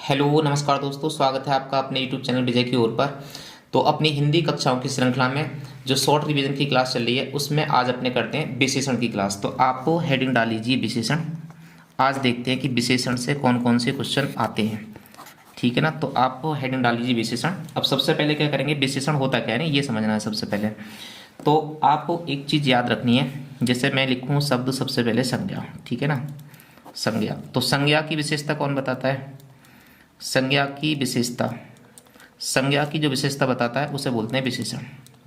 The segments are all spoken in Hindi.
हेलो नमस्कार दोस्तों, स्वागत है आपका अपने यूट्यूब चैनल विजय की ओर पर। तो अपनी हिंदी कक्षाओं की श्रृंखला में जो शॉर्ट रिवीजन की क्लास चल रही है उसमें आज अपने करते हैं विशेषण की क्लास। तो आप हेडिंग डाल लीजिए विशेषण। आज देखते हैं कि विशेषण से कौन कौन से क्वेश्चन आते हैं। ठीक है ना, तो आप हेडिंग डाल लीजिए विशेषण। अब सबसे पहले क्या करेंगे, विशेषण होता क्या है ना ये समझना है सबसे पहले। तो आपको एक चीज़ याद रखनी है, जैसे मैं लिखूँ शब्द सबसे पहले संज्ञा। ठीक है ना, संज्ञा। तो संज्ञा की विशेषता कौन बताता है? संज्ञा की विशेषता, संज्ञा की जो विशेषता बताता है उसे बोलते हैं विशेषण।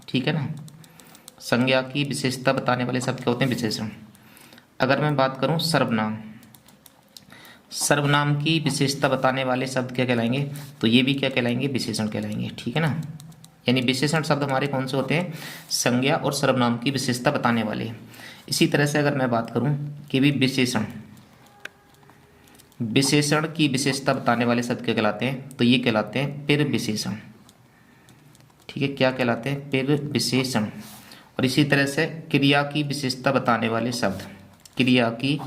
ठीक है ना, संज्ञा की विशेषता बताने वाले शब्द क्या होते हैं? विशेषण। अगर मैं बात करूं सर्वनाम, सर्वनाम की विशेषता बताने वाले शब्द क्या कहलाएंगे? तो ये भी क्या कहलाएंगे? विशेषण कहलाएंगे। ठीक है ना, यानी विशेषण शब्द हमारे कौन से होते हैं? संज्ञा और सर्वनाम की विशेषता बताने वाले। इसी तरह से अगर मैं बात करूं कि भी विशेषण, विशेषण की विशेषता बताने वाले शब्द क्या कहलाते हैं? तो ये कहलाते हैं पिर विशेषण। ठीक है, क्या कहलाते हैं? पिर विशेषण। और इसी तरह से क्रिया की विशेषता बताने वाले शब्द, क्रिया की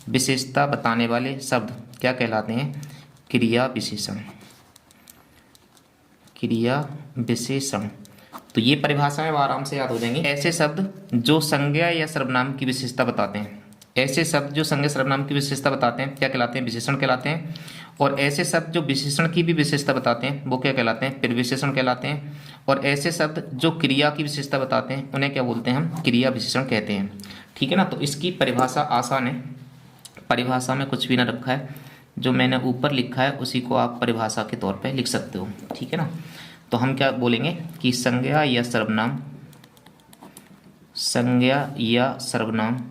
विशेषता बताने वाले शब्द क्या कहलाते हैं? क्रिया विशेषण। क्रिया विशेषण। तो ये परिभाषा में आराम से याद हो जाएंगे। ऐसे शब्द जो संज्ञा या सर्वनाम की विशेषता बताते हैं, ऐसे शब्द जो संज्ञा सर्वनाम की विशेषता बताते हैं क्या कहलाते हैं? विशेषण कहलाते हैं। और ऐसे शब्द जो विशेषण की भी विशेषता बताते हैं वो क्या कहलाते हैं? पिर विशेषण कहलाते हैं। और ऐसे शब्द जो क्रिया की विशेषता बताते हैं उन्हें क्या बोलते हैं? हम क्रिया विशेषण कहते हैं। ठीक है ना, तो इसकी परिभाषा आसान है, परिभाषा में कुछ भी ना रखा है, जो मैंने ऊपर लिखा है उसी को आप परिभाषा के तौर पर लिख सकते हो। ठीक है ना, तो हम क्या बोलेंगे कि संज्ञा या सर्वनाम, संज्ञा या सर्वनाम,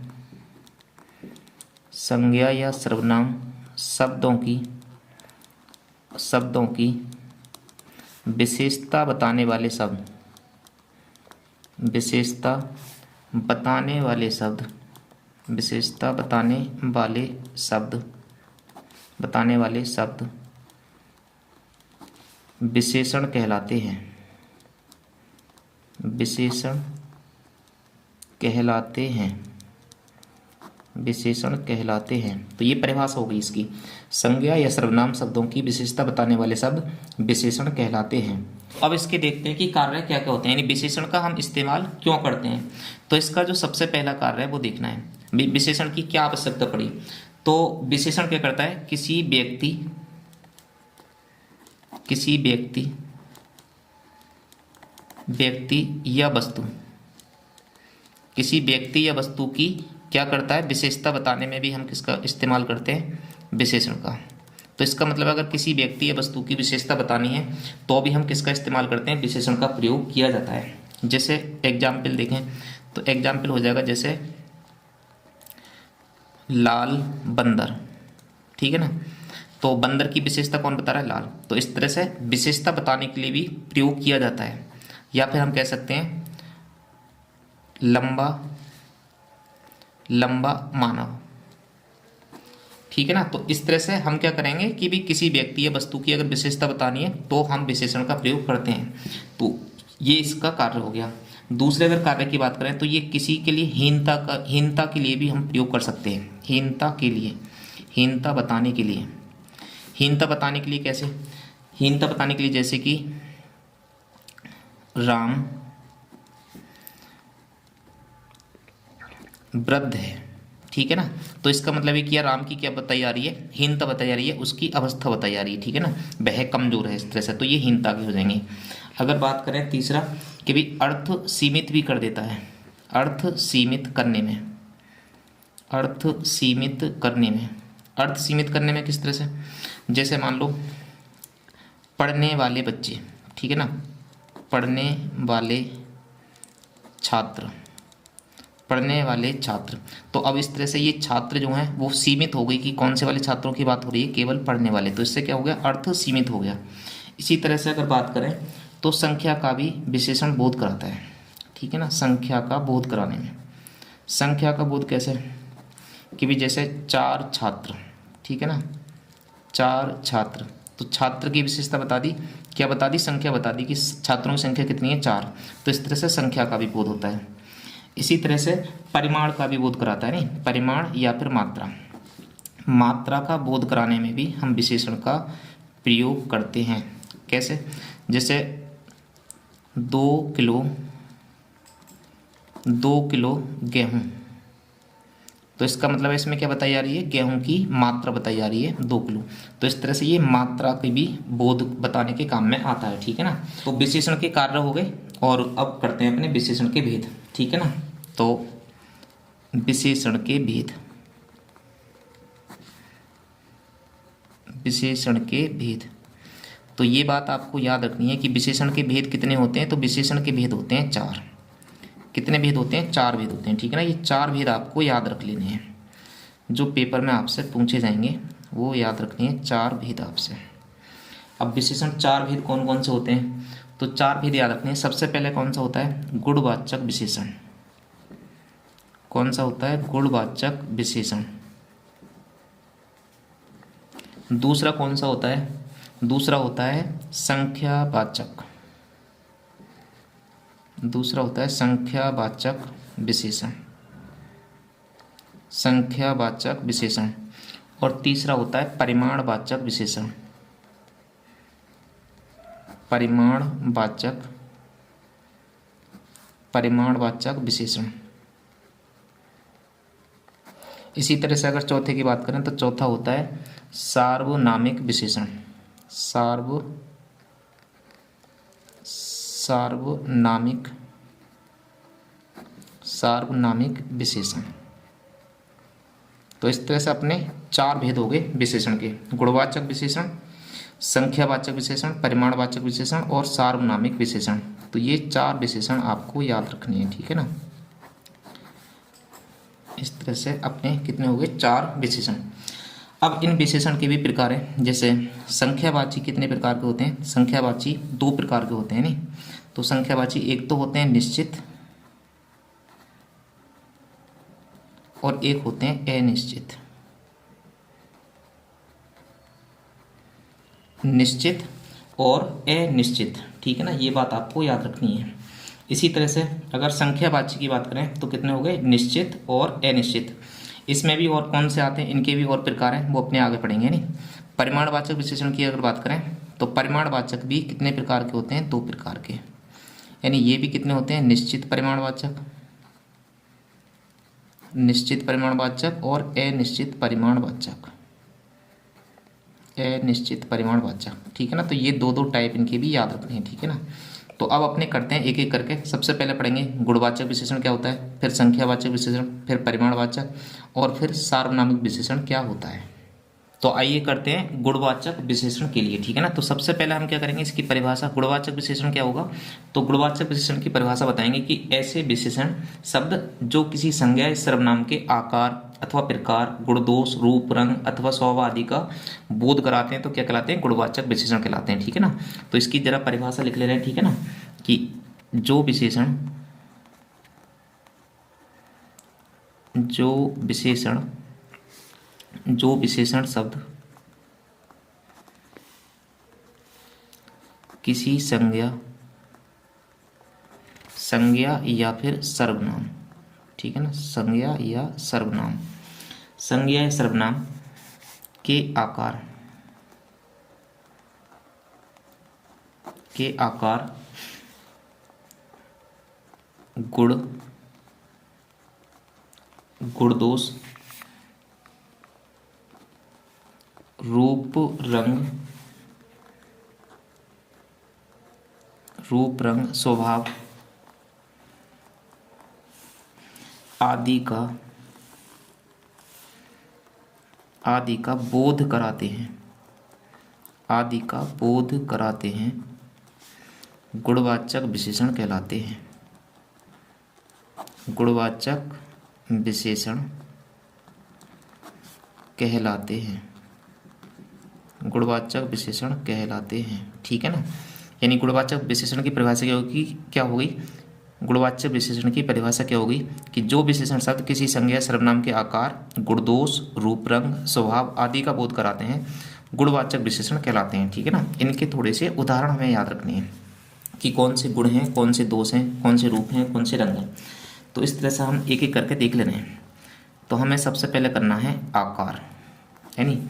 संज्ञा या सर्वनाम शब्दों की विशेषता बताने वाले शब्द, विशेषता बताने वाले शब्द, विशेषता बताने वाले शब्द विशेषण कहलाते हैं, विशेषण कहलाते हैं, विशेषण कहलाते हैं। तो ये परिभाषा हो गई इसकी। संज्ञा या सर्वनाम शब्दों की विशेषता बताने वाले शब्द विशेषण कहलाते हैं। अब इसके देखते हैं कि कार्य क्या क्या होते हैं, यानी विशेषण का हम इस्तेमाल क्यों करते हैं। तो इसका जो सबसे पहला कार्य है वो देखना है, विशेषण की क्या आवश्यकता पड़ी। तो विशेषण क्या करता है? किसी व्यक्ति या वस्तु, किसी व्यक्ति या वस्तु की क्या करता है? विशेषता बताने में भी हम किसका इस्तेमाल करते हैं? विशेषण का। तो इसका मतलब अगर किसी व्यक्ति या वस्तु की विशेषता बतानी है तो भी हम किसका इस्तेमाल करते हैं? विशेषण का प्रयोग किया जाता है। जैसे एग्जाम्पल देखें तो एग्जाम्पल हो जाएगा जैसे लाल बंदर। ठीक है ना, तो बंदर की विशेषता कौन बता रहा है? लाल। तो इस तरह से विशेषता बताने के लिए भी प्रयोग किया जाता है। या फिर हम कह सकते हैं लंबा मानव। ठीक है ना, तो इस तरह से हम क्या करेंगे कि भी किसी व्यक्ति या वस्तु की अगर विशेषता बतानी है तो हम विशेषण का प्रयोग करते हैं। तो ये इसका कार्य हो गया। दूसरे अगर कार्य की बात करें तो ये किसी के लिए हीनता के लिए भी हम प्रयोग कर सकते हैं। हीनता के लिए, हीनता बताने के लिए, हीनता बताने के लिए कैसे? हीनता बताने के लिए जैसे कि राम वृद्ध है। ठीक है ना, तो इसका मतलब है कि यार राम की क्या बताई जा रही है? हीनता बताई जा रही है, उसकी अवस्था बताई जा रही है। ठीक है ना, वह कमजोर है, इस तरह से। तो ये हीनता के हो जाएंगे। अगर बात करें तीसरा कि भी अर्थ सीमित भी कर देता है, अर्थ सीमित करने में, अर्थ सीमित करने में, अर्थ सीमित करने में किस तरह से? जैसे मान लो पढ़ने वाले बच्चे। ठीक है ना, पढ़ने वाले छात्र, पढ़ने वाले छात्र। तो अब इस तरह से ये छात्र जो हैं वो सीमित हो गई कि कौन से वाले छात्रों की बात हो रही है? केवल पढ़ने वाले। तो इससे क्या हो गया? अर्थ सीमित हो गया। इसी तरह से अगर बात करें तो संख्या का भी विशेषण बोध कराता है। ठीक है ना, संख्या का बोध कराने में, संख्या का बोध कैसे? कि भी जैसे 4 छात्र। ठीक है ना, 4 छात्र। तो छात्र की विशेषता बता दी, क्या बता दी? संख्या बता दी कि छात्रों की संख्या कितनी है? 4। तो इस तरह से संख्या का भी बोध होता है। इसी तरह से परिमाण का भी बोध कराता है, नहीं? परिमाण या फिर मात्रा, मात्रा का बोध कराने में भी हम विशेषण का प्रयोग करते हैं। कैसे? जैसे 2 किलो गेहूँ, तो इसका मतलब है इसमें क्या बताई जा रही है? गेहूं की मात्रा बताई जा रही है 2 किलो। तो इस तरह से ये मात्रा के भी बोध बताने के काम में आता है, ठीक है ना। तो विशेषण के कार्य हो गए और अब करते हैं अपने विशेषण के भेद, ठीक है ना। तो विशेषण के भेद, विशेषण के भेद, तो ये बात आपको याद रखनी है कि विशेषण के भेद कितने होते हैं। तो विशेषण के भेद होते हैं 4। कितने भेद होते हैं? 4 भेद होते हैं, ठीक है ना। ये 4 भेद आपको याद रख लेने हैं, जो पेपर में आपसे पूछे जाएंगे वो याद रखनी है 4 भेद आपसे। अब विशेषण 4 भेद कौन कौन से होते हैं? तो 4 भेद याद रखने हैं। सबसे पहले कौन सा होता है? गुणवाचक विशेषण। कौन सा होता है? गुणवाचक विशेषण। दूसरा कौन सा होता है? दूसरा होता है संख्यावाचक। दूसरा होता है संख्यावाचक विशेषण, संख्यावाचक विशेषण। और तीसरा होता है परिमाणवाचक विशेषण, परिमाणवाचक विशेषण। इसी तरह से अगर चौथे की बात करें तो चौथा होता है सार्वनामिक विशेषण, सार्वनामिक विशेषण। तो इस तरह से अपने 4 भेद हो गए विशेषण के: गुणवाचक विशेषण, संख्यावाचक विशेषण, परिमाणवाचक विशेषण और सार्वनामिक विशेषण। तो ये 4 विशेषण आपको याद रखने हैं, ठीक है ना। इस तरह से अपने कितने हो गए? 4 विशेषण। अब इन विशेषण के भी प्रकार हैं। जैसे संख्यावाची कितने प्रकार के होते हैं? संख्यावाची 2 प्रकार के होते हैं नहीं। तो संख्यावाची एक तो होते हैं निश्चित और एक होते हैं अनिश्चित। निश्चित और अनिश्चित, ठीक है ना। ये बात आपको याद रखनी है। इसी तरह से अगर संख्यावाची की बात करें तो कितने हो गए? निश्चित और अनिश्चित। इसमें भी और कौन से आते हैं? इनके भी और प्रकार हैं, वो अपने आगे पढ़ेंगे नहीं। परिमाणवाचक विशेषण की अगर बात करें तो परिमाणवाचक भी कितने प्रकार के होते हैं? 2 प्रकार के। यानी ये भी कितने होते हैं? निश्चित परिमाणवाचक और अनिश्चित परिमाणवाचक, ठीक है ना। तो ये 2 टाइप इनके भी याद रखने हैं, ठीक है ना। तो अब अपने करते हैं एक एक करके। सबसे पहले पढ़ेंगे गुणवाचक विशेषण क्या होता है, फिर संख्यावाचक विशेषण, फिर परिमाणवाचक और फिर सार्वनामिक विशेषण क्या होता है। तो आइए करते हैं गुणवाचक विशेषण के लिए, ठीक है ना। तो सबसे पहले हम क्या करेंगे? इसकी परिभाषा। गुणवाचक विशेषण क्या होगा? तो गुणवाचक विशेषण की परिभाषा बताएंगे कि ऐसे विशेषण शब्द जो किसी संज्ञा या सर्वनाम के आकार अथवा प्रकार, गुण दोष, रूप, रंग अथवा स्वभाव आदि का बोध कराते हैं तो क्या कहलाते हैं? गुणवाचक विशेषण कहलाते हैं, ठीक है ना। तो इसकी जरा परिभाषा लिख ले रहे हैं, ठीक है ना, कि जो विशेषण शब्द किसी संज्ञा या फिर सर्वनाम, ठीक है ना, संज्ञा या सर्वनाम के आकार गुण दोष, रूप रंग स्वभाव आदि का बोध कराते हैं गुणवाचक विशेषण कहलाते हैं। गुणवाचक विशेषण कहलाते हैं, ठीक है ना। यानी गुणवाचक विशेषण की परिभाषा क्या होगी? गुणवाचक विशेषण की परिभाषा क्या होगी कि जो विशेषण शब्द किसी संज्ञा सर्वनाम के आकार, गुण दोष, रूप रंग स्वभाव आदि का बोध कराते हैं गुणवाचक विशेषण कहलाते हैं, ठीक है ना। इनके थोड़े से उदाहरण हमें याद रखने हैं कि कौन से गुण हैं, कौन से दोष हैं, कौन से रूप हैं, कौन से रंग हैं। तो इस तरह से हम एक एक करके देख ले रहे हैं। तो हमें सबसे पहले करना है आकार, यानी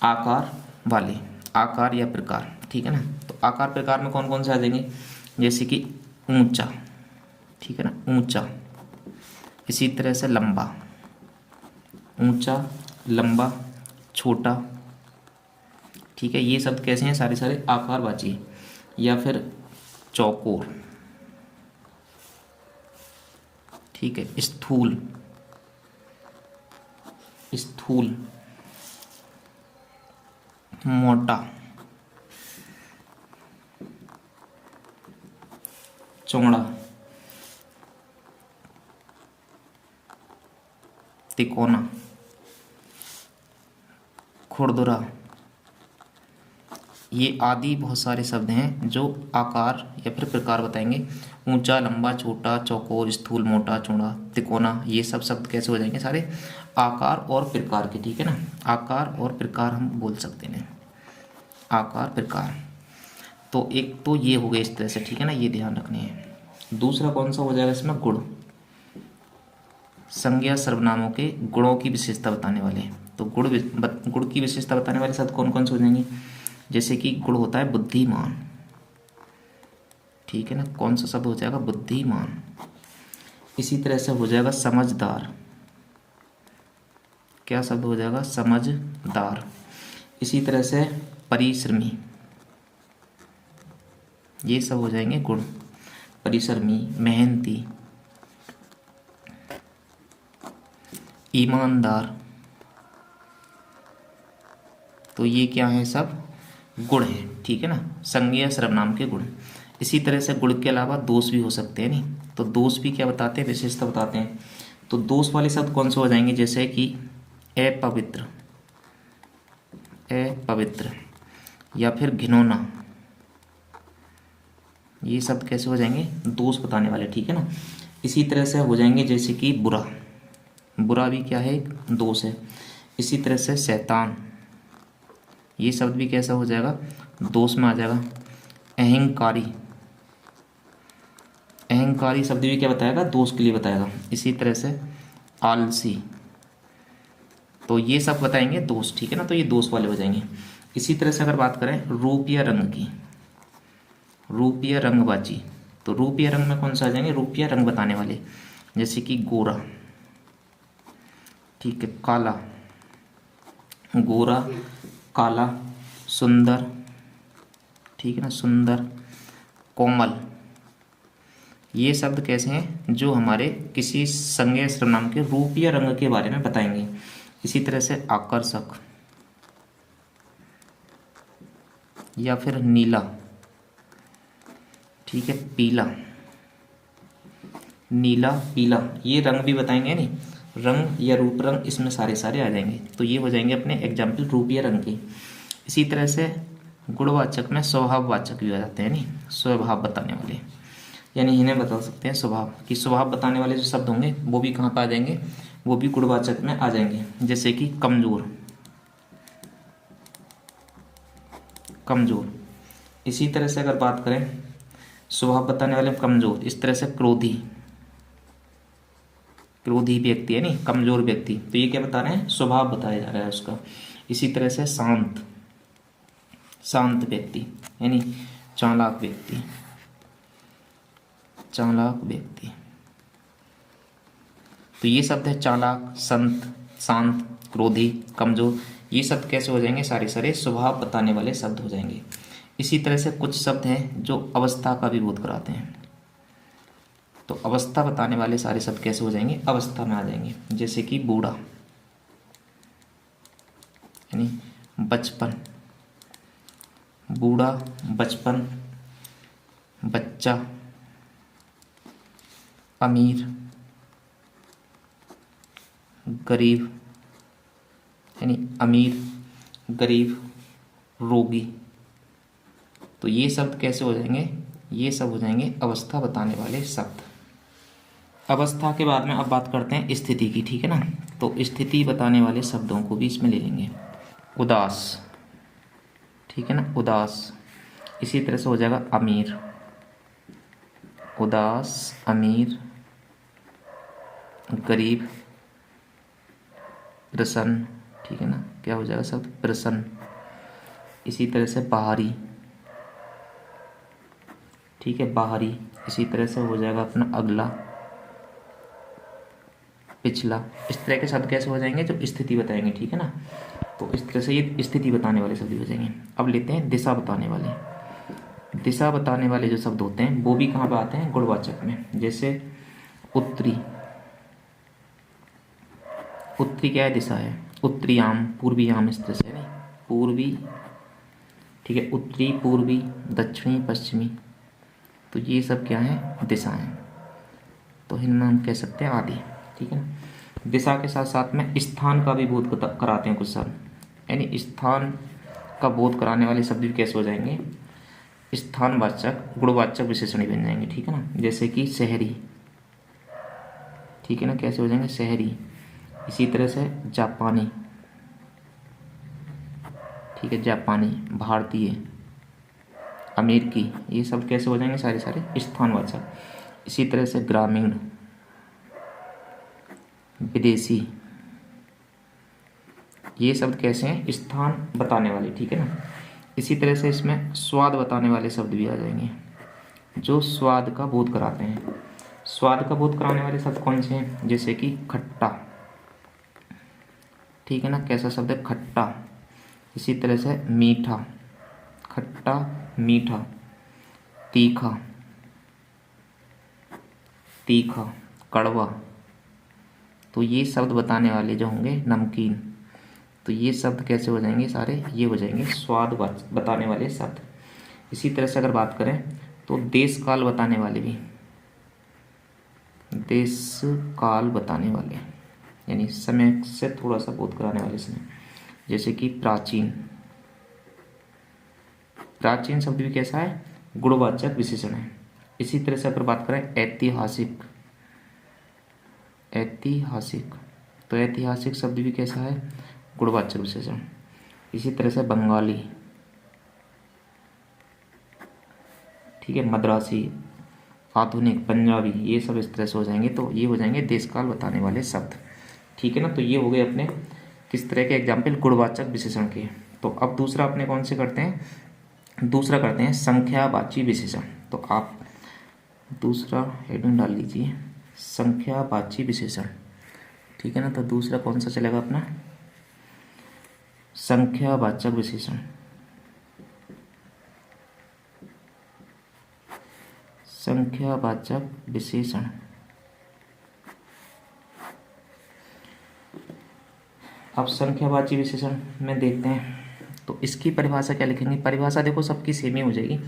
आकार वाले। आकार या प्रकार, ठीक है ना। तो आकार प्रकार में कौन कौन से आ जाएंगे, जैसे कि ऊंचा, ठीक है ना, ऊंचा, इसी तरह से लंबा, ऊंचा, लंबा, छोटा, ठीक है। ये शब्द कैसे हैं, सारे सारे आकारवाची। या फिर चौकोर, ठीक है, स्थूल, स्थूल, मोटा, चौड़ा, तिकोना, खुरदुरा, ये आदि बहुत सारे शब्द हैं जो आकार या फिर प्रकार बताएंगे। ऊंचा, लंबा, छोटा, चौकोर, स्थूल, मोटा, चौड़ा, तिकोना, ये सब शब्द कैसे हो जाएंगे, सारे आकार और प्रकार के, ठीक है ना। आकार और प्रकार हम बोल सकते हैं, आकार प्रकार। तो एक तो ये हो गए इस तरह से, ठीक है ना, ये ध्यान रखने हैं। दूसरा कौन सा हो जाएगा इसमें, गुण, संज्ञा सर्वनामों के गुणों की विशेषता बताने वाले। तो गुण की विशेषता बताने वाले शब्द कौन कौन से हो जाएंगे, जैसे कि गुण होता है बुद्धिमान, ठीक है ना, कौन सा शब्द हो जाएगा, बुद्धिमान। इसी तरह से हो जाएगा समझदार, क्या शब्द हो जाएगा, समझदार। इसी तरह से परिश्रमी, ये सब हो जाएंगे गुण, परिश्रमी, मेहनती, ईमानदार। तो ये क्या है, सब गुण हैं, ठीक है ना, संज्ञा सर्वनाम के गुण। इसी तरह से गुण के अलावा दोष भी हो सकते हैं, नहीं तो दोष भी क्या बताते हैं, विशेषता बताते हैं। तो दोष वाले शब्द कौन से हो जाएंगे, जैसे कि अपवित्र, अपवित्र, या फिर घिनौना, ये शब्द कैसे हो जाएंगे, दोष बताने वाले, ठीक है ना। इसी तरह से हो जाएंगे जैसे कि बुरा, बुरा भी क्या है, एक दोष है। इसी तरह से शैतान, ये शब्द भी कैसा हो जाएगा, दोष में आ जाएगा। अहंकारी, अहंकारी शब्द भी क्या बताएगा, दोष के लिए बताएगा। इसी तरह से आलसी, तो ये सब बताएंगे दोष, ठीक है ना, तो ये दोष वाले हो जाएंगे। इसी तरह से अगर बात करें रूप या रंग की, रूप या रंगबाजी, तो रूप या रंग में कौन सा आ जाएंगे, रूप या रंग बताने वाले, जैसे कि गोरा, ठीक है, काला, गोरा, काला, सुंदर, ठीक है ना, सुंदर, कोमल। ये शब्द कैसे हैं, जो हमारे किसी संज्ञा सर्वनाम के रूप या रंग के बारे में बताएंगे। इसी तरह से आकर्षक, या फिर नीला, ठीक है, पीला, नीला, पीला, ये रंग भी बताएंगे, नहीं रंग या रूप रंग, इसमें सारे सारे आ जाएंगे। तो ये हो जाएंगे अपने एग्जाम्पल रूप या रंग के। इसी तरह से गुणवाचक में स्वभाववाचक भी आ जाते हैं, नहीं स्वभाव बताने वाले, यानी इन्हें बता सकते हैं स्वभाव, कि स्वभाव बताने वाले जो शब्द होंगे वो भी कहाँ पर आ जाएंगे, वो भी गुणवाचक में आ जाएंगे। जैसे कि कमजोर, कमजोर। इसी तरह से अगर बात करें स्वभाव बताने वाले कमजोर, इस तरह से क्रोधी, क्रोधी व्यक्ति है नहीं कमजोर व्यक्ति, तो ये क्या बता रहे हैं, स्वभाव बताया जा रहा है उसका। इसी तरह से शांत, शांत व्यक्ति यानी चालाक व्यक्ति, चालाक व्यक्ति। तो ये शब्द है चालाक, संत, शांत, क्रोधी, कमजोर, ये शब्द कैसे हो जाएंगे, सारे सारे स्वभाव बताने वाले शब्द हो जाएंगे। इसी तरह से कुछ शब्द हैं जो अवस्था का भी बोध कराते हैं, तो अवस्था बताने वाले सारे शब्द कैसे हो जाएंगे, अवस्था में आ जाएंगे। जैसे कि बूढ़ा यानी बचपन, बूढ़ा, बचपन, बच्चा, अमीर, गरीब यानी अमीर, गरीब, रोगी। तो ये शब्द कैसे हो जाएंगे, ये सब हो जाएंगे अवस्था बताने वाले शब्द। अवस्था के बाद में अब बात करते हैं स्थिति की, ठीक है ना। तो स्थिति बताने वाले शब्दों को भी इसमें ले लेंगे। उदास, ठीक है ना, उदास। इसी तरह से हो जाएगा अमीर, उदास, अमीर, गरीब, प्रसन्न, ठीक है ना, क्या हो जाएगा शब्द, प्रसन्न। इसी तरह से बाहरी, ठीक है, बाहरी। इसी तरह से हो जाएगा अपना अगला, पिछला। इस तरह के शब्द कैसे हो जाएंगे, जो स्थिति बताएंगे, ठीक है ना। तो इस तरह से ये स्थिति बताने वाले शब्द हो जाएंगे। अब लेते हैं दिशा बताने वाले। दिशा बताने वाले जो शब्द होते हैं वो भी कहाँ पे आते हैं, गुणवाचक में। जैसे उत्तरी, उत्तरी क्या है, दिशा है। उत्तरीयाम, पूर्वीयाम, इस तरह से नहीं, पूर्वी, ठीक है, उत्तरी, पूर्वी, दक्षिणी, पश्चिमी। तो ये सब क्या है, दिशा है। तो इनमें हम कह सकते हैं आदि, ठीक है ना। दिशा के साथ साथ में स्थान का भी बोध कराते हैं कुछ शब्द, यानी स्थान का बोध कराने वाले शब्द भी कैसे हो जाएंगे, स्थानवाचक, गुणवाचक विशेषण ही बन जाएंगे, ठीक है ना। जैसे कि शहरी, ठीक है ना, कैसे हो जाएंगे, शहरी। इसी तरह से जापानी, ठीक है, जापानी, भारतीय, अमेरिकी, ये सब कैसे हो जाएंगे, सारे सारे स्थानवाचक। इसी तरह से ग्रामीण, विदेशी, ये शब्द कैसे हैं, स्थान बताने वाले, ठीक है ना। इसी तरह से इसमें स्वाद बताने वाले शब्द भी आ जाएंगे, जो स्वाद का बोध कराते हैं। स्वाद का बोध कराने वाले शब्द कौन से हैं, जैसे कि खट्टा, ठीक है ना, कैसा शब्द है, खट्टा। इसी तरह से मीठा, खट्टा, मीठा, तीखा, तीखा, कड़वा। तो ये शब्द बताने वाले जो होंगे, नमकीन। तो ये शब्द कैसे हो जाएंगे, सारे ये हो जाएंगे स्वाद बताने वाले शब्द। इसी तरह से अगर बात करें तो देश काल बताने वाले भी, देश काल बताने वाले, यानी समय से थोड़ा सा बोध कराने वाले समय। जैसे कि प्राचीन, प्राचीन शब्द भी कैसा है, गुणवाचक विशेषण है। इसी तरह से अगर बात करें ऐतिहासिक, ऐतिहासिक, तो ऐतिहासिक शब्द भी कैसा है, गुणवाचक विशेषण। इसी तरह से बंगाली, ठीक है, मद्रासी, आधुनिक, पंजाबी, ये सब इस तरह से हो जाएंगे। तो ये हो जाएंगे देश काल बताने वाले शब्द, ठीक है ना। तो ये हो गए अपने किस तरह के एग्जाम्पल, गुणवाचक विशेषण के। तो अब दूसरा अपने कौन से करते हैं, दूसरा करते हैं संख्यावाची विशेषण। तो आप दूसरा हेडिंग डाल लीजिए, संख्यावाची विशेषण, ठीक है ना। तो दूसरा कौन सा चलेगा अपना, संख्यावाचक विशेषण। संख्यावाचक विशेषण। अब संख्यावाची विशेषण में देखते हैं, तो इसकी परिभाषा क्या लिखेंगे। परिभाषा देखो सबकी सेम ही हो जाएगी।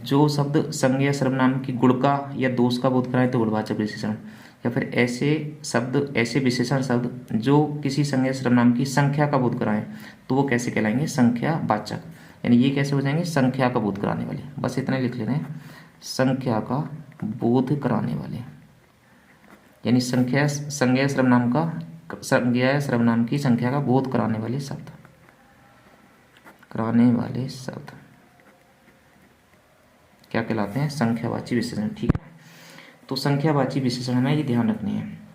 जो शब्द संज्ञा सर्वनाम की गुण का या दोष का बोध कराए तो गुणवाचक विशेषण, या फिर ऐसे शब्द, ऐसे विशेषण शब्द जो किसी संज्ञा सर्वनाम की संख्या का बोध कराएं तो वो कैसे कहलाएंगे, संख्यावाचक। यानी ये कैसे हो जाएंगे, संख्या का बोध कराने वाले। बस इतना लिख लेना है, संख्या का बोध कराने वाले, यानी संख्या, संज्ञा सर्वनाम का, संज्ञा सर्वनाम की संख्या का बोध कराने वाले शब्द, कराने वाले शब्द क्या कहलाते हैं, संख्यावाची विशेषण, ठीक है। तो संख्यावाची विशेषण हमें ये ध्यान रखने हैं।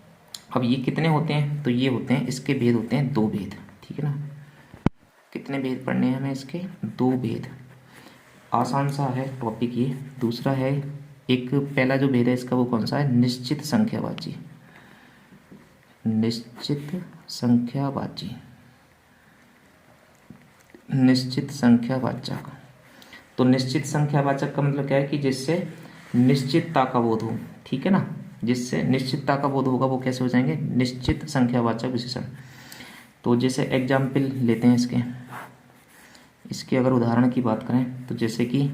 अब ये कितने होते हैं, तो ये होते हैं, इसके भेद होते हैं दो भेद, ठीक है ना। कितने भेद पढ़ने हैं हमें इसके, दो भेद। आसान सा है टॉपिक ये। दूसरा है, एक पहला जो भेद है इसका वो कौन सा है, निश्चित संख्यावाची, निश्चित संख्यावाची, निश्चित संख्यावाचक। तो निश्चित संख्यावाचक का मतलब क्या है कि जिससे निश्चितता का बोध हो, ठीक है ना, जिससे निश्चितता का बोध होगा वो कैसे हो जाएंगे, निश्चित संख्यावाचक विशेषण। तो जैसे एग्जाम्पल लेते हैं इसके, इसके अगर उदाहरण की बात करें तो जैसे कि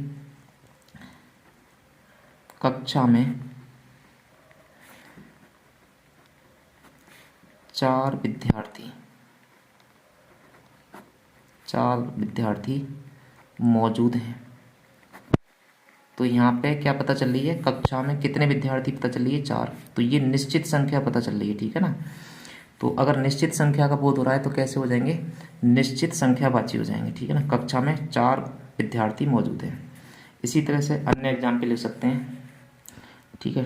कक्षा में 4 विद्यार्थी मौजूद हैं। तो यहाँ पे क्या पता चल रही है, कक्षा में कितने विद्यार्थी पता चल रही है, 4। तो ये निश्चित संख्या पता चल रही है, ठीक है ना। तो अगर निश्चित संख्या का बोध हो रहा है तो कैसे हो जाएंगे, निश्चित संख्यावाची हो जाएंगे, ठीक है ना। कक्षा में 4 विद्यार्थी मौजूद हैं। इसी तरह से अन्य एग्जाम्पल ले सकते हैं, ठीक है।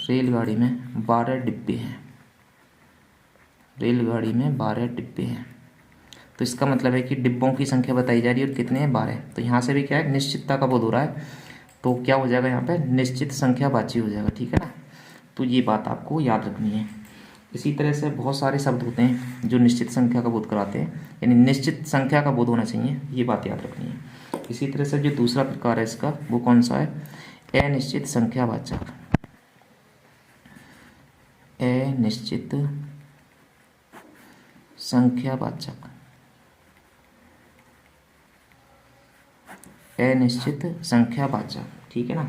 रेलगाड़ी में 12 डिब्बे हैं, रेलगाड़ी में 12 डिब्बे हैं। तो इसका मतलब है कि डिब्बों की संख्या बताई जा रही है और कितने हैं, 12। तो यहाँ से भी क्या है, निश्चितता का बोध हो रहा है, तो क्या हो जाएगा यहाँ पे, निश्चित संख्यावाची हो जाएगा, ठीक है ना। तो ये बात आपको याद रखनी है। इसी तरह से बहुत सारे शब्द होते हैं जो निश्चित संख्या का बोध कराते हैं, यानी निश्चित संख्या का बोध होना चाहिए, ये बात याद रखनी है। इसी तरह से जो दूसरा प्रकार है इसका, वो कौन सा है, अनिश्चित संख्यावाचक। अनिश्चित संख्यावाचक, अनिश्चित संख्यावाचक, ठीक है ना।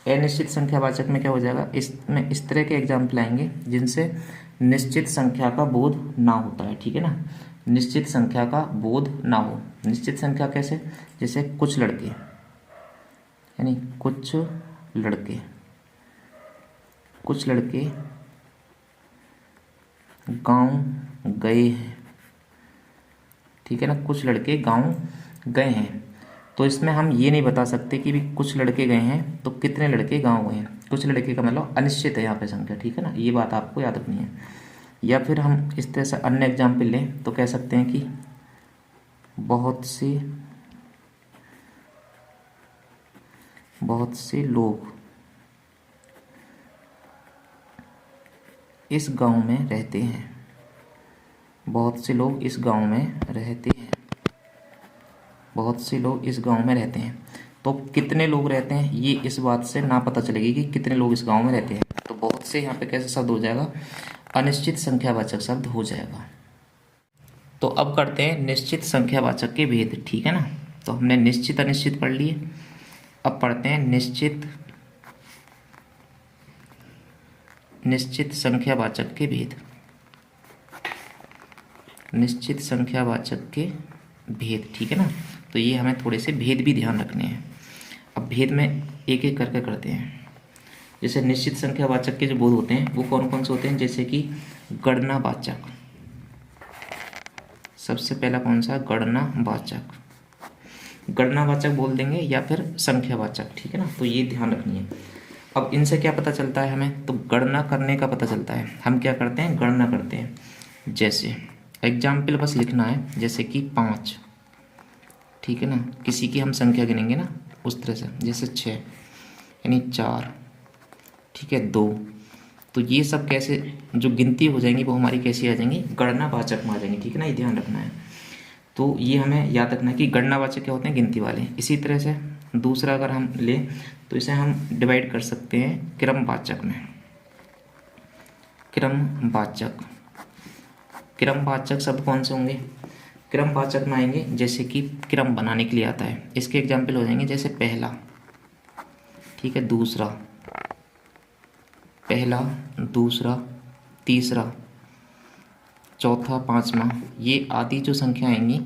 अनिश्चित संख्यावाचक में क्या हो जाएगा, इसमें इस तरह के एग्जाम्पल आएंगे जिनसे निश्चित संख्या का बोध ना होता है, ठीक है ना। निश्चित संख्या का बोध ना हो। निश्चित संख्या कैसे, जैसे कुछ लड़के, यानी कुछ लड़के, कुछ लड़के गांव गए हैं, ठीक है ना, कुछ लड़के गांव गए हैं। तो इसमें हम ये नहीं बता सकते कि भी कुछ लड़के गए हैं तो कितने लड़के गांव गए हैं। कुछ लड़के का मतलब अनिश्चित है यहाँ पे संख्या, ठीक है ना, ये बात आपको याद रखनी है। या फिर हम इस तरह से अन्य एग्जाम्पल लें तो कह सकते हैं कि बहुत से लोग इस गांव में रहते हैं, बहुत से लोग इस गांव में रहते हैं, बहुत से लोग इस गांव में रहते हैं। तो कितने लोग रहते हैं ये इस बात से ना पता चलेगी कि कितने लोग इस गांव में रहते हैं। तो बहुत से यहाँ पे कैसे शब्द हो जाएगा, अनिश्चित संख्यावाचक शब्द हो जाएगा। तो अब करते हैं निश्चित संख्यावाचक के भेद, ठीक है ना। तो हमने निश्चित अनिश्चित पढ़ लिए, अब पढ़ते हैं निश्चित संख्यावाचक के भेद। निश्चित संख्यावाचक के भेद, ठीक है ना। तो ये हमें थोड़े से भेद भी ध्यान रखने हैं। अब भेद में एक एक करके करते हैं। जैसे निश्चित संख्यावाचक के जो बोध होते हैं वो कौन कौन से होते हैं, जैसे कि गणनावाचक। सबसे पहला कौन सा, गणनावाचक। गणनावाचक बोल देंगे या फिर संख्यावाचक, ठीक है ना। तो ये ध्यान रखनी है। अब इनसे क्या पता चलता है हमें, तो गणना करने का पता चलता है। हम क्या करते हैं, गणना करते हैं। जैसे एग्जाम्पल बस लिखना है, जैसे कि 5, ठीक है ना, किसी की हम संख्या गिनेंगे ना उस तरह से, जैसे 6 यानी 4, ठीक है, 2। तो ये सब कैसे जो गिनती हो जाएंगी वो हमारी कैसी आ जाएंगी, गणनावाचक में आ जाएंगी, ठीक है ना, ये ध्यान रखना है। तो ये हमें याद रखना है कि गणनावाचक क्या होते हैं, गिनती वाले। इसी तरह से दूसरा अगर हम लें तो इसे हम डिवाइड कर सकते हैं क्रमवाचक में। क्रमवाचक, क्रमवाचक शब्द कौन से होंगे, क्रमवाचक में आएंगे जैसे कि क्रम बनाने के लिए आता है। इसके एग्जाम्पल हो जाएंगे जैसे पहला, ठीक है, दूसरा, पहला, दूसरा, तीसरा, चौथा, पांचवा। ये आदि जो संख्या आएंगी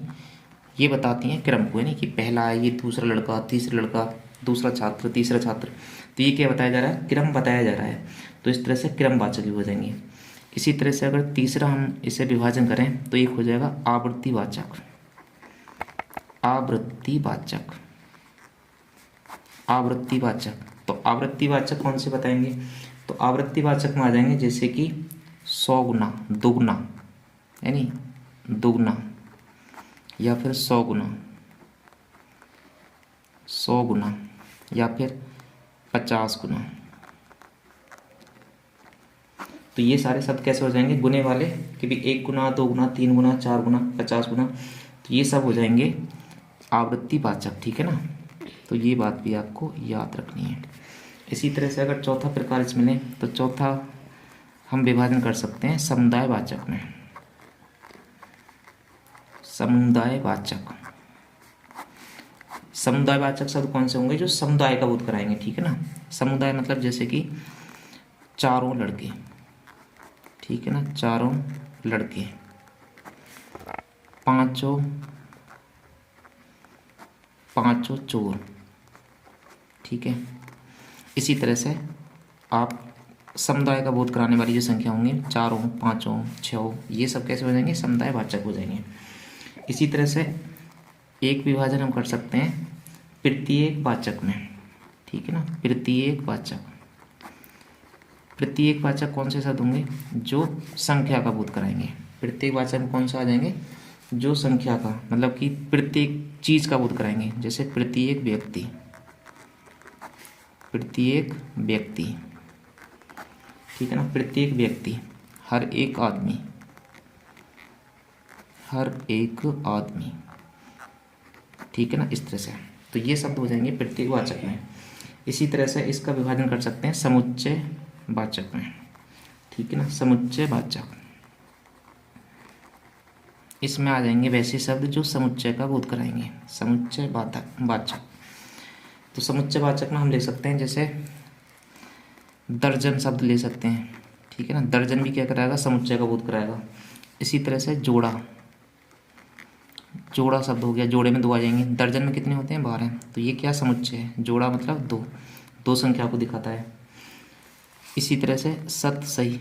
ये बताती हैं क्रम को, यानी कि पहला है ये, दूसरा लड़का, तीसरा लड़का, दूसरा छात्र, तीसरा छात्र। तो ये क्या बताया जा रहा है, क्रम बताया जा रहा है। तो इस तरह से क्रमवाचक भी हो जाएंगे। इसी तरह से अगर तीसरा हम इसे विभाजन करें तो एक हो जाएगा आवृत्तिवाचक। आवृत्तिवाचक, आवृत्तिवाचक। तो आवृत्तिवाचक कौन से बताएंगे, तो आवृत्तिवाचक में आ जाएंगे जैसे कि 100 गुना, दुगना, यानी दुगना, या फिर 100 गुना, 100 गुना, या फिर 50 गुना। तो ये सारे शब्द कैसे हो जाएंगे, गुने वाले, कि भी 1 गुना, 2 गुना, 3 गुना, 4 गुना, 50 गुना। तो ये सब हो जाएंगे आवृत्तिवाचक, ठीक है ना। तो ये बात भी आपको याद रखनी है। इसी तरह से अगर चौथा प्रकार इसमें लें तो चौथा हम विभाजन कर सकते हैं समुदायवाचक में। समुदायवाचक, समुदायवाचक शब्द कौन से होंगे, जो समुदाय का बोध कराएंगे, ठीक है ना। समुदाय मतलब जैसे कि चारों लड़के, ठीक है ना, चारों लड़के, पांचों चोर, ठीक है। इसी तरह से आप समुदाय का बोध कराने वाली जो संख्या होंगी, चारों, पांचों, छह, ये सब कैसे हो जाएंगे, समुदायवाचक हो जाएंगे। इसी तरह से एक विभाजन हम कर सकते हैं प्रत्येक वाचक में, ठीक है ना, प्रत्येक वाचक। प्रत्येकवाचक कौन से शब्द होंगे? जो संख्या का बोध कराएंगे। प्रत्येकवाचक में कौन सा आ जाएंगे? जो संख्या का, मतलब कि प्रत्येक चीज़ का बोध कराएंगे। जैसे प्रत्येक व्यक्ति, प्रत्येक व्यक्ति, ठीक है ना, प्रत्येक व्यक्ति, हर एक आदमी, हर एक आदमी, ठीक है ना, इस तरह से। तो ये शब्द हो जाएंगे प्रत्येकवाचक में। इसी तरह से इसका विभाजन कर सकते हैं समुच्चय वाचक में, ठीक है ना, समुच्चय वाचक। इसमें आ जाएंगे वैसे शब्द जो समुच्चय का बोध कराएंगे, समुच्चय वाचक। तो समुच्चय वाचक में हम ले सकते हैं जैसे दर्जन शब्द ले सकते हैं, ठीक है ना, दर्जन भी क्या कराएगा? समुच्चय का बोध कराएगा। इसी तरह से जोड़ा, जोड़ा शब्द हो गया, जोड़े में 2 आ जाएंगे। दर्जन में कितने होते हैं? 12। तो ये क्या समुच्चय है? जोड़ा मतलब 2, 2 संख्या को दिखाता है। इसी तरह से सत सही,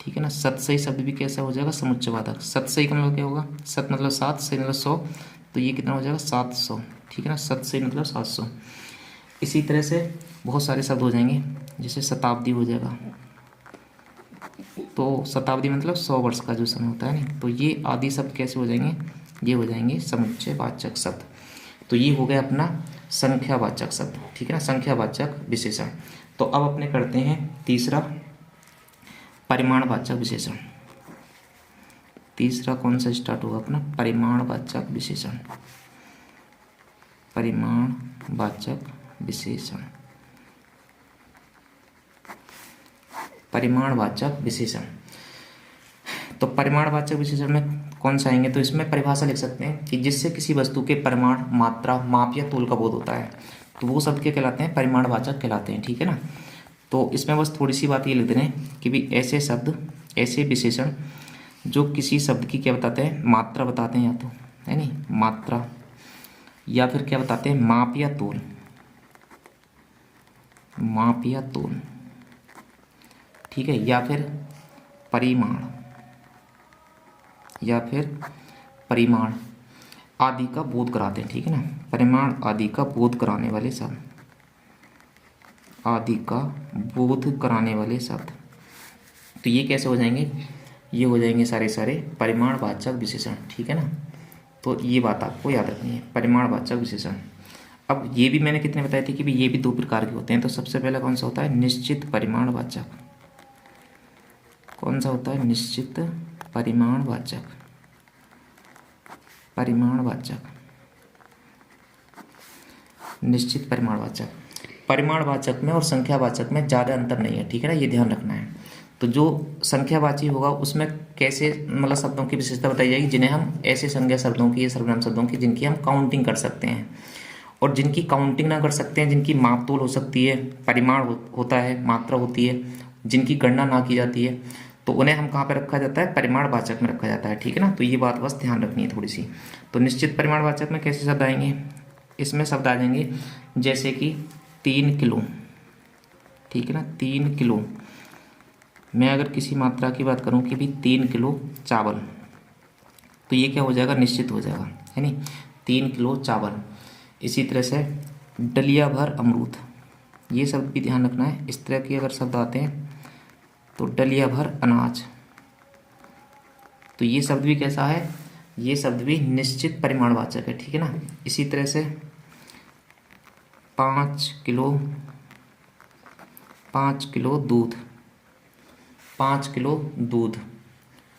ठीक है ना, सत सही शब्द भी कैसा हो जाएगा? समुच्चय वाचक। सत सही का मतलब क्या होगा? सत मतलब 7, सही मतलब 100, तो ये कितना हो जाएगा? 700, ठीक है ना, सत सही मतलब 700। इसी तरह से बहुत सारे शब्द हो जाएंगे, जैसे शताब्दी हो जाएगा। तो शताब्दी मतलब 100 वर्ष का जो समय होता है ना, तो ये आदि शब्द कैसे हो जाएंगे? ये हो जाएंगे समुच्चय वाचक शब्द। तो ये हो गया अपना संख्यावाचक शब्द, ठीक है ना, संख्यावाचक विशेषण। तो अब अपने करते हैं तीसरा परिमाणवाचक विशेषण। तीसरा कौन सा स्टार्ट होगा अपना? परिमाणवाचक विशेषण, परिमाणवाचक विशेषण, परिमाणवाचक विशेषण। तो परिमाणवाचक विशेषण में कौन सा आएंगे? तो इसमें परिभाषा लिख सकते हैं कि जिससे किसी वस्तु के परिमाण, मात्रा, माप या तोल का बोध होता है, तो वो शब्द क्या कहलाते हैं? परिमाणवाचक कहलाते हैं, ठीक है ना। तो इसमें बस थोड़ी सी बात ये लिख दें कि भी ऐसे शब्द, ऐसे विशेषण जो किसी शब्द की क्या बताते हैं? मात्रा बताते हैं, या तो है नहीं मात्रा, या फिर क्या बताते हैं? माप या तोल, माप या तोल, ठीक है, या फिर परिमाण, या फिर परिमाण आदि का बोध कराते हैं, ठीक है ना, परिमाण आदि का बोध कराने वाले शब्द, आदि का बोध कराने वाले शब्द। तो ये कैसे हो जाएंगे? ये हो जाएंगे सारे सारे परिमाणवाचक विशेषण, ठीक है ना। तो ये बात आपको याद रखनी है, परिमाणवाचक विशेषण। अब ये भी मैंने कितने बताए थे कि भी ये भी 2 प्रकार के होते हैं। तो सबसे पहला कौन सा होता है? निश्चित परिमाणवाचक। कौन सा होता है? निश्चित परिमाणवाचक, परिमाणवाचक, निश्चित परिमाणवाचक। परिमाणवाचक में और संख्यावाचक में ज़्यादा अंतर नहीं है, ठीक है ना, ये ध्यान रखना है। तो जो संख्यावाची होगा उसमें कैसे मतलब शब्दों की विशेषता बताई जाएगी, जिन्हें हम ऐसे संज्ञा शब्दों की या सर्वनाम शब्दों की जिनकी हम काउंटिंग कर सकते हैं, और जिनकी काउंटिंग ना कर सकते हैं, जिनकी माप तोल हो सकती है, परिमाण होता है, मात्रा होती है, जिनकी गणना ना की जाती है, तो उन्हें हम कहाँ पे रखा जाता है? परिमाणवाचक में रखा जाता है, ठीक है ना। तो ये बात बस ध्यान रखनी है थोड़ी सी। तो निश्चित परिमाणवाचक में कैसे शब्द आएंगे? इसमें शब्द आ जाएंगे जैसे कि 3 किलो, ठीक है ना, 3 किलो। मैं अगर किसी मात्रा की बात करूं कि भी 3 किलो चावल, तो ये क्या हो जाएगा? निश्चित हो जाएगा, है नहीं, 3 किलो चावल। इसी तरह से डलिया भर अमरूद, ये शब्द भी ध्यान रखना है। इस तरह के अगर शब्द आते हैं तो डलिया भर अनाज, तो ये शब्द भी कैसा है? ये शब्द भी निश्चित परिमाणवाचक है, ठीक है ना। इसी तरह से 5 किलो, 5 किलो दूध, 5 किलो दूध,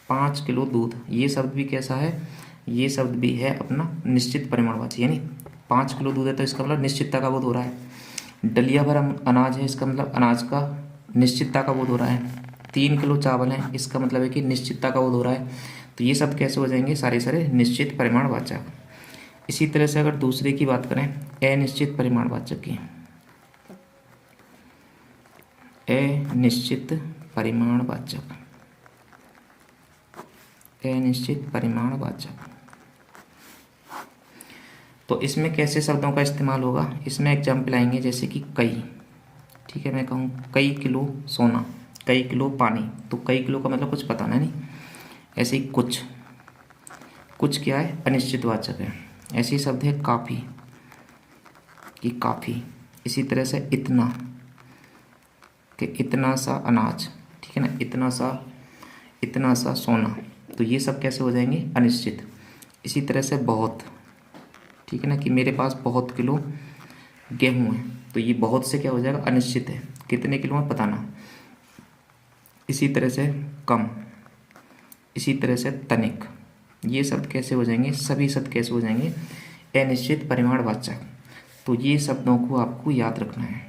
5 किलो दूध, ये शब्द भी कैसा है? ये शब्द भी है अपना निश्चित परिमाणवाची, यानी 5 किलो दूध है तो इसका मतलब निश्चितता का बोध हो रहा है। डलिया भर अनाज है, इसका मतलब अनाज का निश्चितता का बोध हो रहा है। 3 किलो चावल है, इसका मतलब है कि निश्चितता का बोध हो रहा है। तो ये शब्द कैसे हो जाएंगे? सारे सारे निश्चित परिमाणवाचक। इसी तरह से अगर दूसरे की बात करें, अनिश्चित परिमाणवाचक की, अनिश्चित परिमाणवाचक, अनिश्चित परिमाणवाचक। तो इसमें कैसे शब्दों का इस्तेमाल होगा? इसमें एग्जाम्पल आएंगे जैसे कि कई, ठीक है, मैं कहूँ कई किलो सोना, कई किलो पानी, तो कई किलो का मतलब कुछ पता नहीं। ऐसे ही कुछ, कुछ क्या है? अनिश्चितवाचक है। ऐसे ही शब्द है काफ़ी, कि काफ़ी। इसी तरह से इतना, कि इतना सा अनाज, ठीक है ना, इतना सा सोना, तो ये सब कैसे हो जाएंगे, अनिश्चित। इसी तरह से बहुत, ठीक है ना, कि मेरे पास बहुत किलो गेहूँ है, तो ये बहुत से क्या हो जाएगा, अनिश्चित है, कितने किलो है पता ना। इसी तरह से कम, इसी तरह से तनिक, ये शब्द कैसे हो जाएंगे, सभी शब्द कैसे हो जाएंगे, अनिश्चित परिमाणवाचक। तो ये शब्दों को आपको याद रखना है,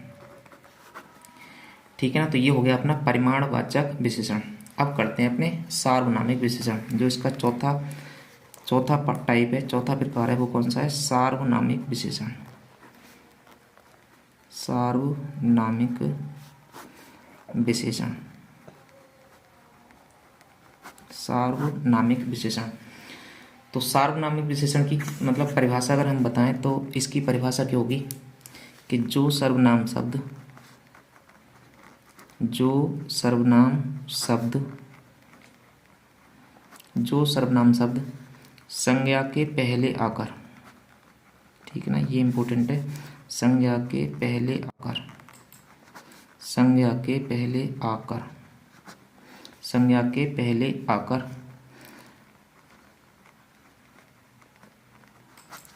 ठीक है ना। तो ये हो गया अपना परिमाणवाचक विशेषण। अब करते हैं अपने सार्वनामिक विशेषण, जो इसका चौथा टाइप है, चौथा प्रकार है, वो कौन सा है, सार्वनामिक विशेषण। सार्वनामिक विशेषण, सार्वनामिक विशेषण। तो सार्वनामिक विशेषण की मतलब परिभाषा अगर हम बताएं तो इसकी परिभाषा क्या होगी कि जो सर्वनाम शब्द संज्ञा के पहले आकर, ठीक है ना, ये इंपॉर्टेंट है, संज्ञा के पहले आकर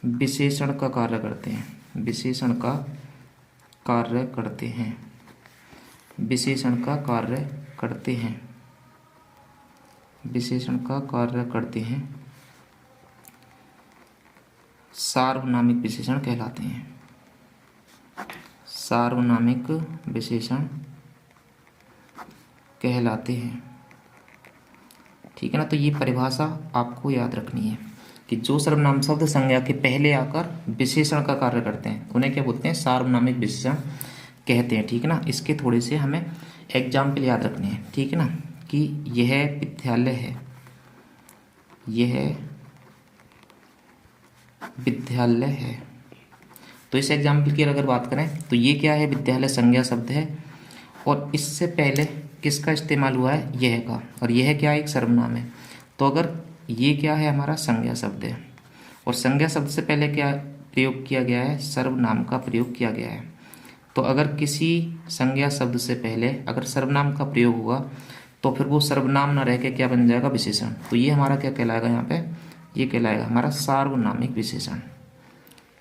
विशेषण का कार्य करते हैं, विशेषण का कार्य करते हैं, सार्वनामिक विशेषण कहलाते हैं, सार्वनामिक विशेषण कहलाते हैं, ठीक है ना। तो ये परिभाषा आपको याद रखनी है कि जो सर्वनाम शब्द संज्ञा के पहले आकर विशेषण का कार्य करते हैं उन्हें क्या बोलते हैं, सार्वनामिक विशेषण कहते हैं, ठीक है ना। इसके थोड़े से हमें एग्जाम्पल याद रखने हैं, ठीक है ना, कि यह विद्यालय है, तो इस एग्जाम्पल की अगर बात करें तो ये क्या है, विद्यालय संज्ञा शब्द है और इससे पहले किसका इस्तेमाल हुआ है, यह का, और यह क्या है, एक सर्वनाम है। तो अगर ये क्या है, हमारा संज्ञा शब्द है और संज्ञा शब्द से पहले क्या प्रयोग किया गया है, सर्वनाम का प्रयोग किया गया है। तो अगर किसी संज्ञा शब्द से पहले अगर सर्वनाम का प्रयोग हुआ तो फिर वो सर्वनाम न रह के क्या बन जाएगा, विशेषण। तो ये हमारा क्या कहलाएगा, यहाँ पे ये कहलाएगा हमारा सार्वनामिक विशेषण,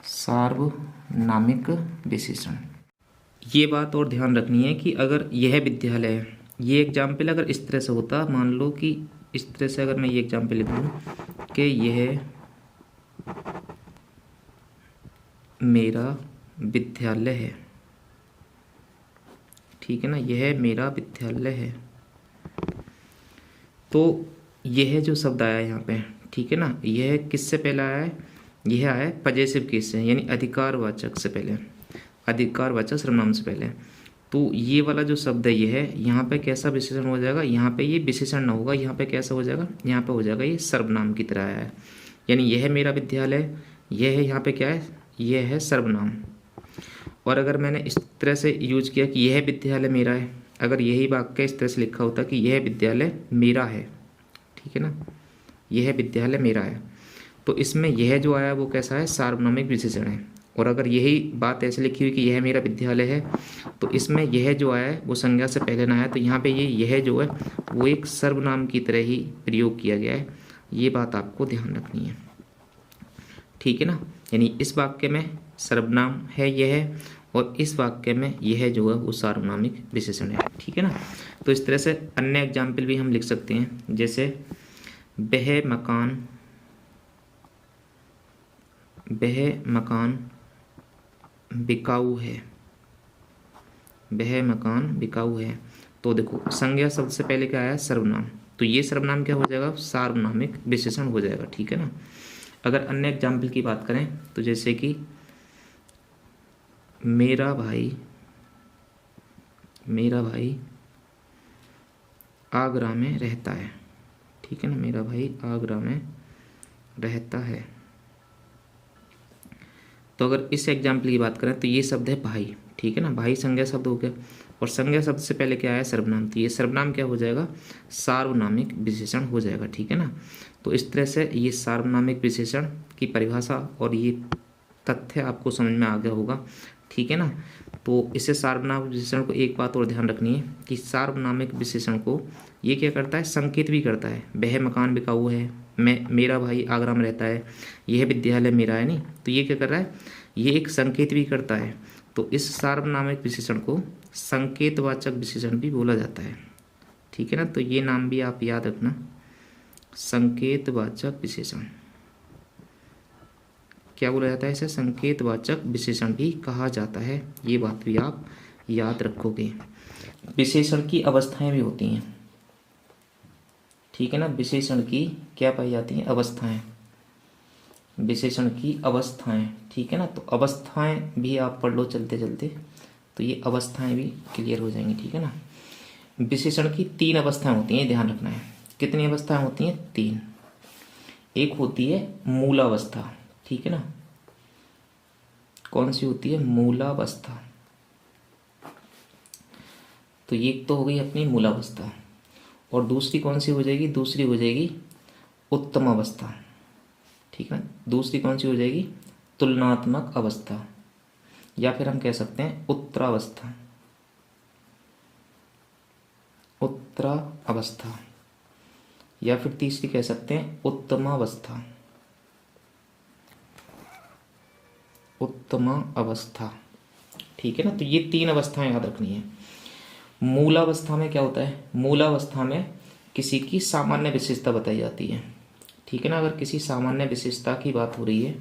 सार्वनामिक विशेषण। ये बात और ध्यान रखनी है कि अगर यह विद्यालय है, ये एग्जाम्पल अगर इस तरह से होता, मान लो कि इस तरह से अगर मैं ये एग्जाम्पल लिख दूँ कि यह मेरा विद्यालय है, ठीक है ना, यह मेरा विद्यालय है, तो यह जो शब्द आया यहाँ पे, ठीक है ना, यह किससे पहले आया है, यह आया है पजेसिव केस से, यानी अधिकारवाचक से पहले, अधिकारवाचक सर्वनाम से पहले। तो ये वाला जो शब्द है ये है, यहाँ पे कैसा विशेषण हो जाएगा, यहाँ पे ये विशेषण ना होगा, यहाँ पे कैसा हो जाएगा, यहाँ पे हो जाएगा ये सर्वनाम की तरह है, यानी यह मेरा विद्यालय, यह है यहाँ पे क्या है, यह है सर्वनाम। और अगर मैंने इस तरह से यूज किया कि यह विद्यालय मेरा है, अगर यही वाक्य इस तरह से लिखा होता कि यह विद्यालय मेरा है, ठीक है ना, यह विद्यालय मेरा है, तो इसमें यह जो आया वो कैसा है, सार्वनामिक विशेषण है। और अगर यही बात ऐसे लिखी हुई कि यह मेरा विद्यालय है, तो इसमें यह जो आया है वो संज्ञा से पहले ना आया, तो यहाँ पे यह जो है वो एक सर्वनाम की तरह ही प्रयोग किया गया है, ये बात आपको ध्यान रखनी है, ठीक है ना। यानी इस वाक्य में सर्वनाम है यह, और इस वाक्य में यह जो है वो सार्वनामिक विशेषण है, ठीक है ना। तो इस तरह से अन्य एग्जाम्पल भी हम लिख सकते हैं, जैसे वह मकान बिकाऊ है, वह मकान बिकाऊ है। तो देखो संज्ञा शब्द से पहले क्या आया, सर्वनाम, तो ये सर्वनाम क्या हो जाएगा, सार्वनामिक विशेषण हो जाएगा, ठीक है ना। अगर अन्य एग्जाम्पल की बात करें तो जैसे कि मेरा भाई आगरा में रहता है, ठीक है ना, मेरा भाई आगरा में रहता है। तो अगर इस एग्जाम्पल की बात करें तो ये शब्द है भाई, ठीक है ना, भाई संज्ञा शब्द हो गया और संज्ञा शब्द से पहले क्या आया, सर्वनाम, तो ये सर्वनाम क्या हो जाएगा, सार्वनामिक विशेषण हो जाएगा, ठीक है ना। तो इस तरह से ये सार्वनामिक विशेषण की परिभाषा और ये तथ्य आपको समझ में आ गया होगा, ठीक है ना। तो इससे सार्वनामिक विशेषण को एक बात और ध्यान रखनी है कि सार्वनामिक विशेषण को ये क्या करता है, संकेत भी करता है। वह मकान बिकाऊ है, मेरा भाई आगरा में रहता है, यह विद्यालय मेरा है, नहीं तो ये क्या कर रहा है, ये एक संकेत भी करता है। तो इस सार्वनामिक विशेषण को संकेतवाचक विशेषण भी बोला जाता है, ठीक है ना। तो ये नाम भी आप याद रखना, संकेतवाचक विशेषण। क्या बोला जाता है इसे, संकेतवाचक विशेषण भी कहा जाता है, ये बात भी आप याद रखोगे। विशेषण की अवस्थाएं भी होती हैं, ठीक है ना। विशेषण की क्या पाई जाती हैं, अवस्थाएं, विशेषण की अवस्थाएं, ठीक है ना। तो अवस्थाएं भी आप पढ़ लो चलते चलते, तो ये अवस्थाएं भी क्लियर हो जाएंगी, ठीक है ना। विशेषण की 3 अवस्थाएं होती हैं, ध्यान रखना है। कितनी अवस्थाएं होती हैं, 3। एक होती है मूलावस्था, ठीक है ना। कौन सी होती है, मूलावस्था। तो ये तो हो गई अपनी मूलावस्था। और दूसरी कौन सी हो जाएगी, दूसरी हो जाएगी उत्तम अवस्था, ठीक है। दूसरी कौन सी हो जाएगी, तुलनात्मक अवस्था, या फिर हम कह सकते हैं उत्तरावस्था, उत्तरावस्था, या फिर तीसरी कह सकते हैं उत्तमावस्था, उत्तमा अवस्था, ठीक है ना। तो ये 3 अवस्थाएं याद रखनी है। मूलावस्था में क्या होता है, मूलावस्था में किसी की सामान्य विशेषता बताई जाती है, ठीक है ना। अगर किसी सामान्य विशेषता की बात हो रही है,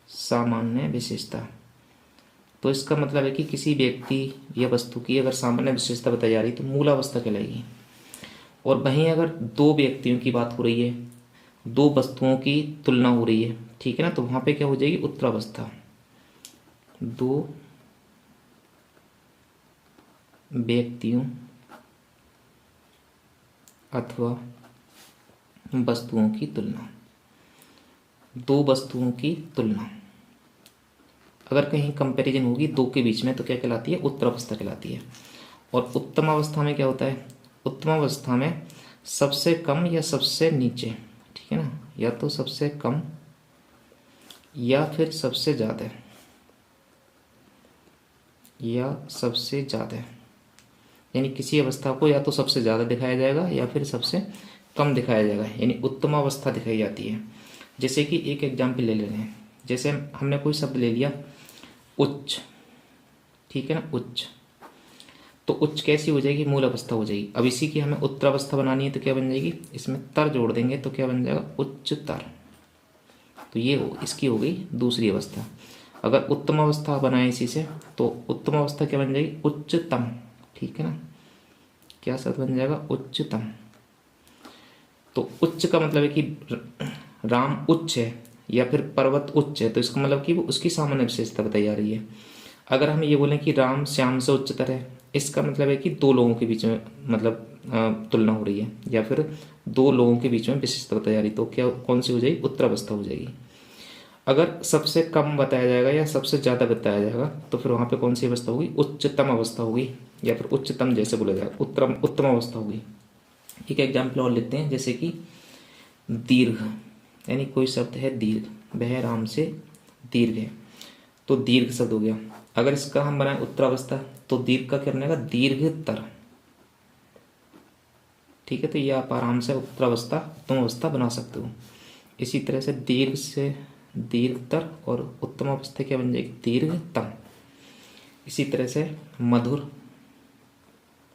सामान्य विशेषता, तो इसका मतलब है कि किसी व्यक्ति या वस्तु की अगर सामान्य विशेषता बताई जा रही है तो मूलावस्था कहलाएगी। और वहीं अगर 2 व्यक्तियों की बात हो रही है, 2 वस्तुओं की तुलना हो रही है, ठीक है ना, तो वहां पे क्या हो जाएगी, उत्तरावस्था। 2 व्यक्तियों अथवा वस्तुओं की तुलना, 2 वस्तुओं की तुलना अगर कहीं कंपैरिजन होगी 2 के बीच में तो क्या कहलाती है, उत्तरावस्था कहलाती है। और उत्तम अवस्था में क्या होता है, उत्तम अवस्था में सबसे कम या सबसे नीचे, ठीक है ना, या तो सबसे कम या फिर सबसे ज़्यादा, या सबसे ज़्यादा, यानी किसी अवस्था को या तो सबसे ज़्यादा दिखाया जाएगा या फिर सबसे कम दिखाया जाएगा, यानी उत्तम अवस्था दिखाई जाती है। जैसे कि एक एग्जाम्पल ले रहे हैं, जैसे हमने कोई शब्द ले लिया उच्च, ठीक है ना, उच्च, तो उच्च कैसी हो जाएगी, मूल अवस्था हो जाएगी। अब इसी की हमें उत्तरावस्था बनानी है तो क्या बन जाएगी, इसमें तर जोड़ देंगे तो क्या बन जाएगा, उच्चतर। तो ये इसकी हो गई दूसरी अवस्था। अगर उत्तम अवस्था बनाए इसी से तो उत्तम अवस्था क्या बन जाएगी, उच्चतम, ठीक है ना, क्या शब्द बन जाएगा, उच्चतम। तो उच्च का मतलब है कि राम उच्च है या फिर पर्वत उच्च है, तो इसका मतलब कि वो उसकी सामान्य विशेषता बताई जा रही है। अगर हम ये बोलें कि राम श्याम से उच्चतर है, इसका मतलब है कि 2 लोगों के बीच में मतलब तुलना हो रही है, या फिर 2 लोगों के बीच में विशेषता बताई जा रही है, तो क्या कौन सी हो जाएगी, उत्तरावस्था हो जाएगी। अगर सबसे कम बताया जाएगा या सबसे ज़्यादा बताया जाएगा तो फिर वहाँ पे कौन सी अवस्था होगी, उच्चतम अवस्था होगी, या फिर उच्चतम जैसे बोला जाएगा, उत्तम अवस्था होगी। एक एग्जाम्पल और लेते हैं, जैसे कि दीर्घ, यानी कोई शब्द है दीर्घ, वह राम से दीर्घ है, तो दीर्घ शब्द हो गया। अगर इसका हम बनाए उत्तरावस्था तो दीर्घ का क्या बनेगा, दीर्घतर, ठीक है। तो ये आप आराम से उत्तरावस्था उत्तम अवस्था बना सकते हो। इसी तरह से दीर्घ से दीर्घतर और उत्तम अवस्था क्या बन जाएगी, दीर्घतम। इसी तरह से मधुर,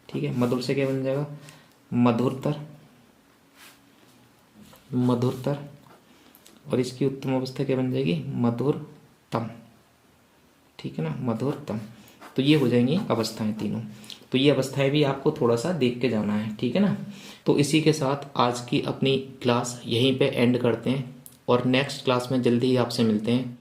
ठीक है, मधुर से क्या बन जाएगा, मधुरतर, मधुरतर, और इसकी उत्तम अवस्था क्या बन जाएगी, मधुरतम, ठीक है ना, मधुरतम। तो ये हो जाएंगी अवस्थाएं तीनों। तो ये अवस्थाएं भी आपको थोड़ा सा देख के जाना है, ठीक है ना। तो इसी के साथ आज की अपनी क्लास यहीं पे एंड करते हैं और नेक्स्ट क्लास में जल्दी ही आपसे मिलते हैं।